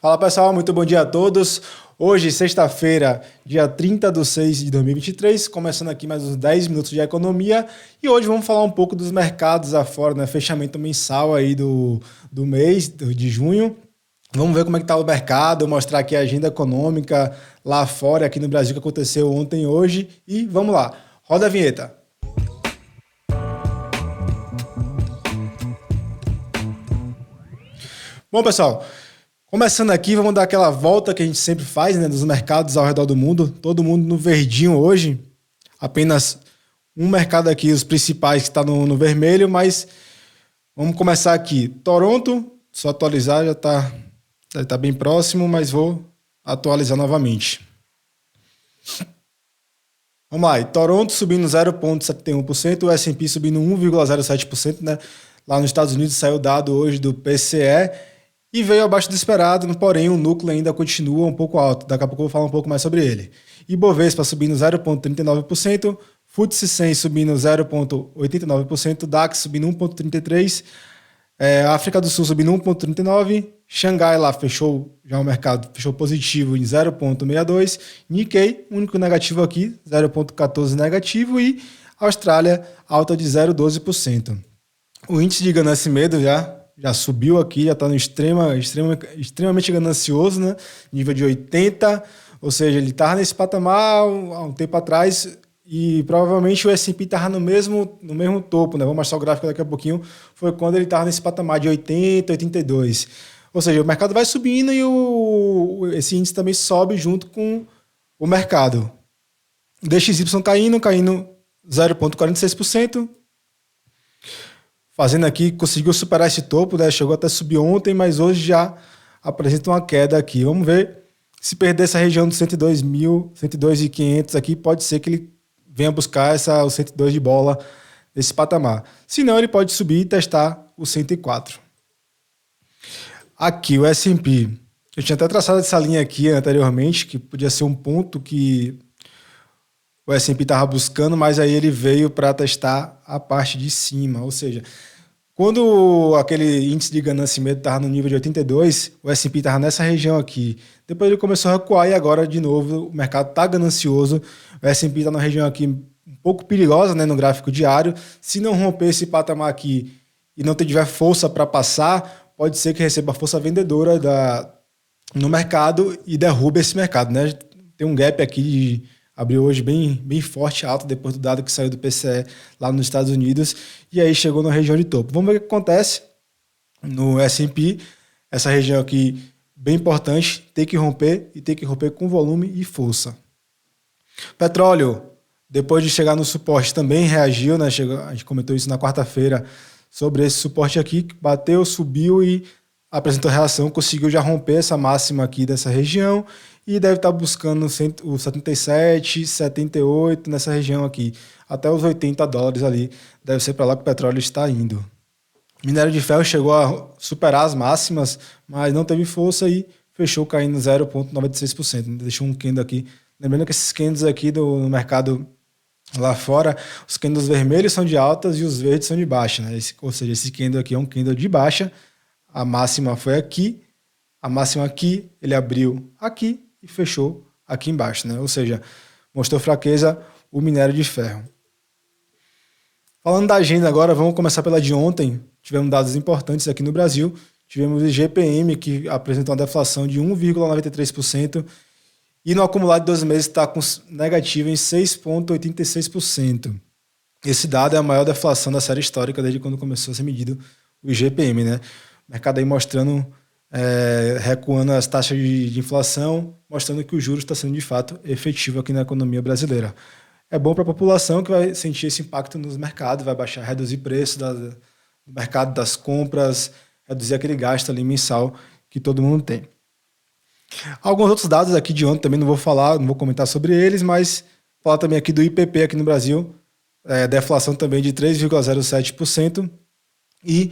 Fala pessoal, muito bom dia a todos. Hoje, sexta-feira, dia 30/6/2023, começando aqui mais uns 10 minutos de economia. E hoje vamos falar um pouco dos mercados afora, né? Fechamento mensal aí do mês de junho. Vamos ver como é que está o mercado, mostrar aqui a agenda econômica lá fora, aqui no Brasil, que aconteceu ontem e hoje. E vamos lá, roda a vinheta. Bom, pessoal, começando aqui, vamos dar aquela volta que a gente sempre faz, né, dos mercados ao redor do mundo. Todo mundo no verdinho hoje. Apenas um mercado aqui, os principais, que está no vermelho, mas vamos começar aqui. Toronto, só atualizar, já está bem próximo, mas vou atualizar novamente. Vamos lá, e Toronto subindo 0,71%, o S&P subindo 1,07%, né? Lá nos Estados Unidos saiu o dado hoje do PCE, e veio abaixo do esperado, porém o núcleo ainda continua um pouco alto. Daqui a pouco eu vou falar um pouco mais sobre ele. Ibovespa subindo 0,39%, FTSE 100 subindo 0,89%, DAX subindo 1,33%, África do Sul subindo 1,39%, Xangai lá fechou, já o mercado fechou positivo em 0,62%, Nikkei, único negativo aqui, 0,14% negativo, e Austrália alta de 0,12%. O índice de ganância e medo já subiu aqui, já está no extremamente ganancioso, né? Nível de 80, ou seja, ele estava nesse patamar há um tempo atrás e provavelmente o S&P estava no mesmo topo, né? Vou mostrar o gráfico daqui a pouquinho, foi quando ele estava nesse patamar de 80, 82. Ou seja, o mercado vai subindo e esse índice também sobe junto com o mercado. O DXY caindo 0,46%. Fazendo aqui, conseguiu superar esse topo, né? Chegou até subir ontem, mas hoje já apresenta uma queda aqui. Vamos ver se perder essa região dos 102.000, 102.500 aqui, pode ser que ele venha buscar o 102 de bola nesse patamar. Se não, ele pode subir e testar o 104. Aqui, o S&P. Eu tinha até traçado essa linha aqui anteriormente, que podia ser um ponto que o S&P estava buscando, mas aí ele veio para testar a parte de cima. Ou seja, quando aquele índice de ganância e medo estava no nível de 82, o S&P estava nessa região aqui. Depois ele começou a recuar e agora, de novo, o mercado está ganancioso. O S&P está na região aqui um pouco perigosa, né, no gráfico diário. Se não romper esse patamar aqui e não tiver força para passar, pode ser que receba força vendedora no mercado e derrube esse mercado, né? Tem um gap aqui abriu hoje bem forte, alto, depois do dado que saiu do PCE lá nos Estados Unidos, e aí chegou na região de topo. Vamos ver o que acontece no S&P, essa região aqui bem importante, tem que romper, e tem que romper com volume e força. Petróleo, depois de chegar no suporte, também reagiu, né? A gente comentou isso na quarta-feira, sobre esse suporte aqui, que bateu, subiu e apresentou reação, conseguiu já romper essa máxima aqui dessa região, e deve estar buscando o 77, 78 nessa região aqui. Até os $80 ali. Deve ser para lá que o petróleo está indo. Minério de ferro chegou a superar as máximas, mas não teve força e fechou caindo 0,96%. Deixou um candle aqui. Lembrando que esses candles aqui no mercado lá fora, os candles vermelhos são de altas e os verdes são de baixa, né? Ou seja, esse candle aqui é um candle de baixa. A máxima foi aqui. A máxima aqui, ele abriu aqui e fechou aqui embaixo, né? Ou seja, mostrou fraqueza o minério de ferro. Falando da agenda agora, vamos começar pela de ontem. Tivemos dados importantes aqui no Brasil. Tivemos o IGPM, que apresentou uma deflação de 1,93%, e no acumulado de 12 meses está negativo em 6,86%. Esse dado é a maior deflação da série histórica desde quando começou a ser medido o IGPM, né? O mercado aí mostrando recuando as taxas de inflação, mostrando que o juros está sendo de fato efetivo aqui na economia brasileira. É bom para a população que vai sentir esse impacto nos mercados, vai baixar, reduzir preço do mercado das compras, reduzir aquele gasto ali mensal que todo mundo tem. Alguns outros dados aqui de ontem também não vou comentar sobre eles, mas falar também aqui do IPP aqui no Brasil, deflação também de 3,07% e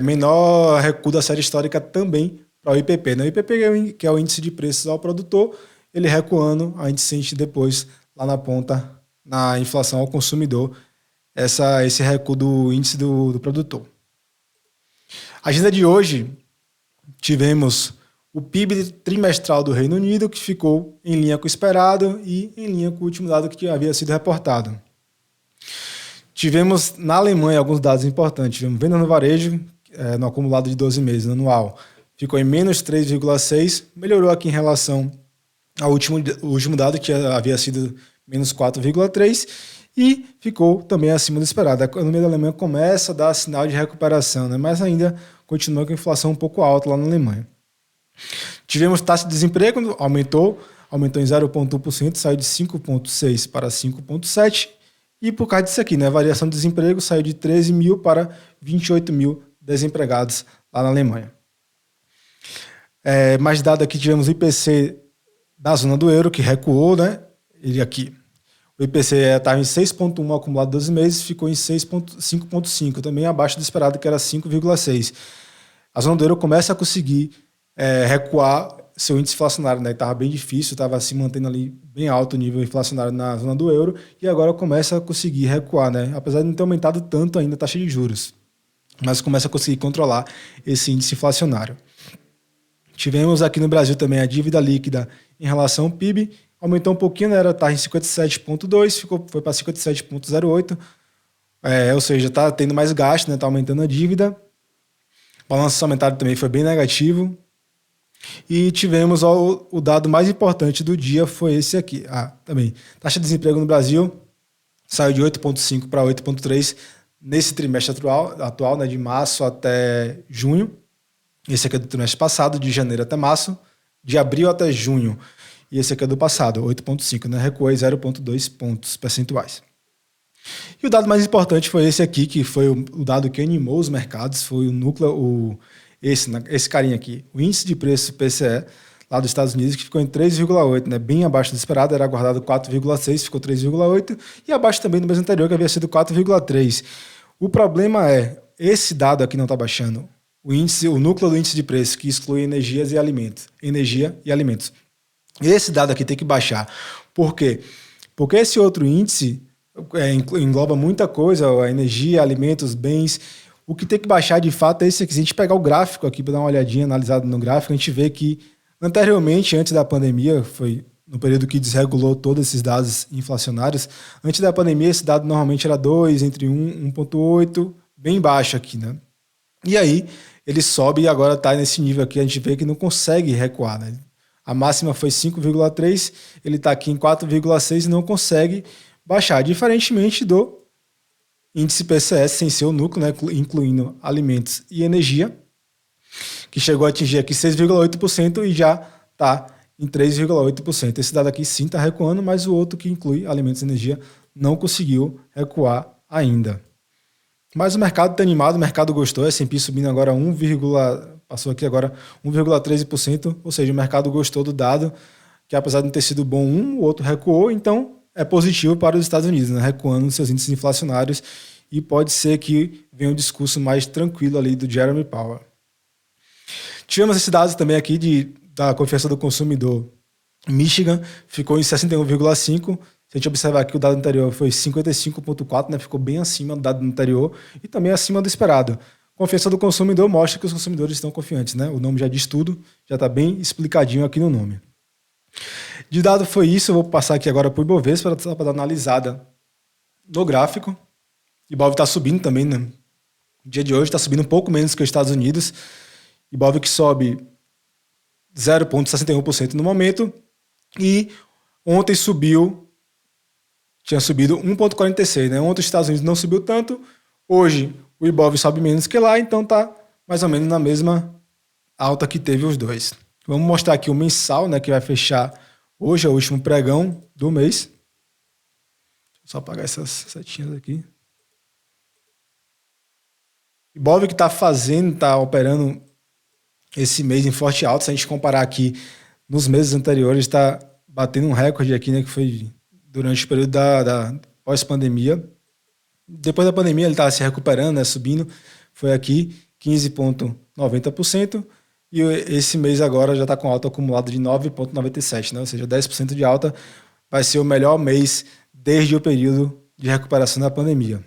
menor recuo da série histórica também para o IPP. Né? O IPP, que é o índice de preços ao produtor, ele recuando, a gente sente depois lá na ponta, na inflação ao consumidor, esse recuo do índice do produtor. A agenda de hoje, tivemos o PIB trimestral do Reino Unido, que ficou em linha com o esperado e em linha com o último dado que havia sido reportado. Tivemos na Alemanha alguns dados importantes. Tivemos venda no varejo, no acumulado de 12 meses, anual, ficou em menos 3,6, melhorou aqui em relação ao último dado, que havia sido menos 4,3, e ficou também acima do esperado. A economia da Alemanha começa a dar sinal de recuperação, né? Mas ainda continua com a inflação um pouco alta lá na Alemanha. Tivemos taxa de desemprego, aumentou em 0,1%, saiu de 5,6 para 5,7%, e por causa disso aqui, né, a variação de desemprego saiu de 13 mil para 28 mil desempregados lá na Alemanha. Mais dado aqui, tivemos o IPC da zona do euro, que recuou, né? Ele aqui. O IPC estava em 6,1 acumulado 12 meses, ficou em 5,5, também abaixo do esperado, que era 5,6. A zona do euro começa a conseguir recuar seu índice inflacionário, né? Estava bem difícil, estava se mantendo ali bem alto o nível inflacionário na zona do euro, e agora começa a conseguir recuar, né? Apesar de não ter aumentado tanto ainda a taxa de juros, mas começa a conseguir controlar esse índice inflacionário. Tivemos aqui no Brasil também a dívida líquida em relação ao PIB, aumentou um pouquinho, né? Estava em 57,2, foi para 57,08, ou seja, está tendo mais gasto, né? Está aumentando a dívida. O balanço orçamentário também foi bem negativo. E tivemos o dado mais importante do dia, foi esse aqui. Também. Taxa de desemprego no Brasil saiu de 8,5 para 8,3 nesse trimestre atual, né, de março até junho. Esse aqui é do trimestre passado, de janeiro até março, de abril até junho. E esse aqui é do passado, 8,5, né, recuou 0,2 pontos percentuais. E o dado mais importante foi esse aqui, que foi o dado que animou os mercados, foi o núcleo, esse carinha aqui, o índice de preço PCE, lá dos Estados Unidos, que ficou em 3,8, né, bem abaixo do esperado, era aguardado 4,6, ficou 3,8, e abaixo também do mês anterior, que havia sido 4,3. O problema é, esse dado aqui não está baixando, o núcleo do índice de preço, que exclui energia e alimentos. Esse dado aqui tem que baixar. Por quê? Porque esse outro índice engloba muita coisa, a energia, alimentos, bens. O que tem que baixar de fato é esse aqui. Se a gente pegar o gráfico aqui para dar uma olhadinha, analisado no gráfico, a gente vê que anteriormente, antes da pandemia, foi no período que desregulou todos esses dados inflacionários, antes da pandemia esse dado normalmente era 2, entre 1 e 1,8, bem baixo aqui, né? E aí ele sobe e agora está nesse nível aqui, a gente vê que não consegue recuar, né? A máxima foi 5,3, ele está aqui em 4,6 e não consegue baixar, diferentemente do índice PCS sem seu núcleo, né, incluindo alimentos e energia, que chegou a atingir aqui 6,8% e já está em 3,8%. Esse dado aqui sim está recuando, mas o outro que inclui alimentos e energia não conseguiu recuar ainda. Mas o mercado está animado, o mercado gostou, S&P subindo agora passou aqui agora 1,13%, ou seja, o mercado gostou do dado, que apesar de não ter sido bom o outro recuou, então é positivo para os Estados Unidos, né, recuando seus índices inflacionários, e pode ser que venha um discurso mais tranquilo ali do Jeremy Powell. Tivemos esse dado também aqui da confiança do consumidor. Michigan ficou em 61,5%. Se a gente observar aqui, o dado anterior foi 55,4%, né? Ficou bem acima do dado anterior e também acima do esperado. Confiança do consumidor mostra que os consumidores estão confiantes, né? O nome já diz tudo, já está bem explicadinho aqui no nome. De dado foi isso, eu vou passar aqui agora para o Ibovespa para dar uma analisada no gráfico. O Ibov está subindo também, né? No dia de hoje está subindo um pouco menos que os Estados Unidos. Ibov que sobe 0,61% no momento e ontem tinha subido 1,46%, né? Ontem os Estados Unidos não subiu tanto, hoje o Ibov sobe menos que lá, então está mais ou menos na mesma alta que teve os dois. Vamos mostrar aqui o mensal, né, que vai fechar hoje, é o último pregão do mês. Deixa eu só apagar essas setinhas aqui. Ibov que está operando esse mês em forte alta. Se a gente comparar aqui nos meses anteriores, está batendo um recorde aqui, né, que foi durante o período da pós-pandemia. Depois da pandemia ele estava se recuperando, né, subindo, foi aqui 15,90%, e esse mês agora já está com alta acumulada de 9,97%, né, ou seja, 10% de alta, vai ser o melhor mês desde o período de recuperação da pandemia.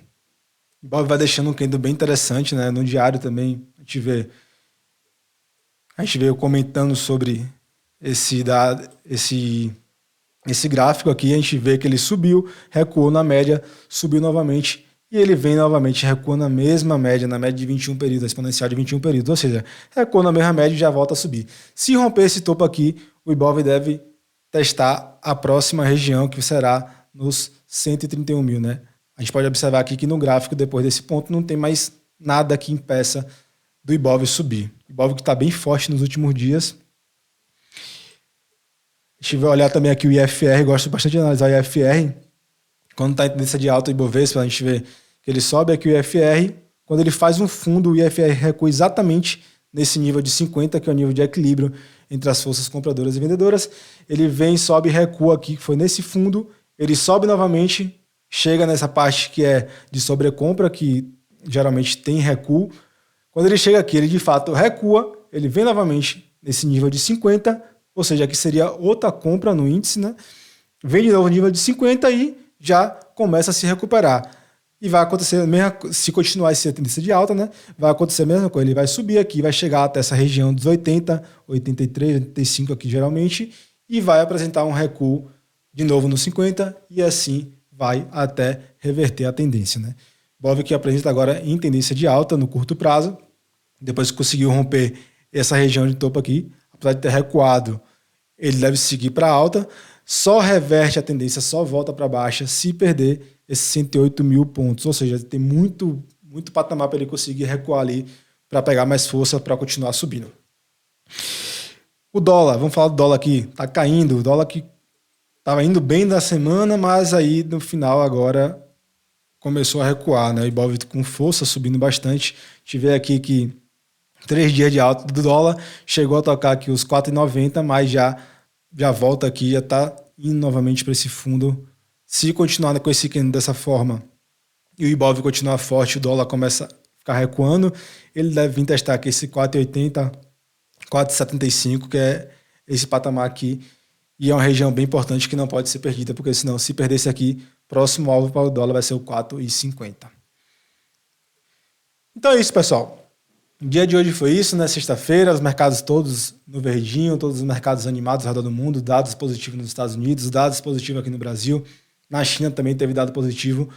O Ibov vai deixando um candle bem interessante, né, no diário também a gente vê A gente veio comentando sobre esse gráfico aqui, a gente vê que ele subiu, recuou na média, subiu novamente e ele vem novamente, recua na mesma média, na média de 21 períodos, a exponencial de 21 períodos, ou seja, recuou na mesma média e já volta a subir. Se romper esse topo aqui, o Ibov deve testar a próxima região, que será nos 131 mil, né? A gente pode observar aqui que no gráfico, depois desse ponto, não tem mais nada que impeça do Ibov subir. O Ibov que está bem forte nos últimos dias. A gente vai olhar também aqui o IFR, gosto bastante de analisar o IFR. Quando está em tendência de alta, o Ibovespa, a gente vê que ele sobe aqui o IFR. Quando ele faz um fundo, o IFR recua exatamente nesse nível de 50, que é o nível de equilíbrio entre as forças compradoras e vendedoras. Ele vem, sobe e recua aqui, que foi nesse fundo. Ele sobe novamente, chega nessa parte que é de sobrecompra, que geralmente tem recuo. Quando ele chega aqui, ele de fato recua, ele vem novamente nesse nível de 50, ou seja, aqui seria outra compra no índice, né? Vem de novo no nível de 50 e já começa a se recuperar. E vai acontecer, se continuar essa tendência de alta, né? Vai acontecer a mesma coisa. Ele vai subir aqui, vai chegar até essa região dos 80, 83, 85 aqui geralmente, e vai apresentar um recuo de novo no 50 e assim vai até reverter a tendência, né? Ibov que apresenta agora em tendência de alta no curto prazo, depois que conseguiu romper essa região de topo aqui, apesar de ter recuado, ele deve seguir para alta, só reverte a tendência, só volta para baixa se perder esses 108 mil pontos, ou seja, tem muito patamar para ele conseguir recuar ali para pegar mais força para continuar subindo. O dólar, vamos falar do dólar aqui, está caindo, o dólar que estava indo bem na semana, mas aí no final agora começou a recuar, né? O Ibov com força, subindo bastante. Tive aqui que 3 dias de alta do dólar, chegou a tocar aqui os 4,90, mas já volta aqui, já está indo novamente para esse fundo. Se continuar com esse candle dessa forma e o Ibov continuar forte, o dólar começa a ficar recuando, ele deve vir testar aqui esse 4,80, 4,75, que é esse patamar aqui, e é uma região bem importante que não pode ser perdida, porque senão, se perder esse aqui, próximo alvo para o dólar vai ser o 4,50. Então é isso, pessoal. O dia de hoje foi isso, né? Sexta-feira, os mercados todos no verdinho, todos os mercados animados ao redor do mundo, dados positivos nos Estados Unidos, dados positivos aqui no Brasil. Na China também teve dado positivo.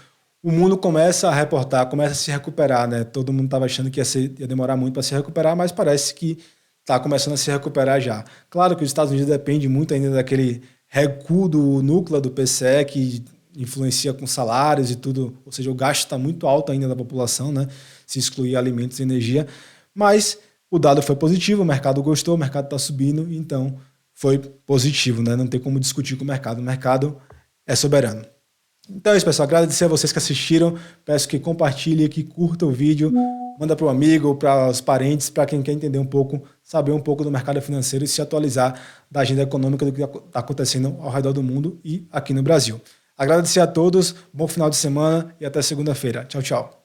O mundo começa a reportar, começa a se recuperar, né? Todo mundo estava achando que ia demorar muito para se recuperar, mas parece que está começando a se recuperar já. Claro que os Estados Unidos depende muito ainda daquele recuo do núcleo do PCE, que influencia com salários e tudo, ou seja, o gasto está muito alto ainda da população, né? Se excluir alimentos e energia, mas o dado foi positivo, o mercado gostou, o mercado está subindo, então foi positivo, né? Não tem como discutir com o mercado é soberano. Então é isso, pessoal, agradecer a vocês que assistiram, peço que compartilhe, que curta o vídeo, manda para o amigo, para os parentes, para quem quer entender um pouco, saber um pouco do mercado financeiro e se atualizar da agenda econômica do que está acontecendo ao redor do mundo e aqui no Brasil. Agradecer a todos, bom final de semana e até segunda-feira. Tchau, tchau.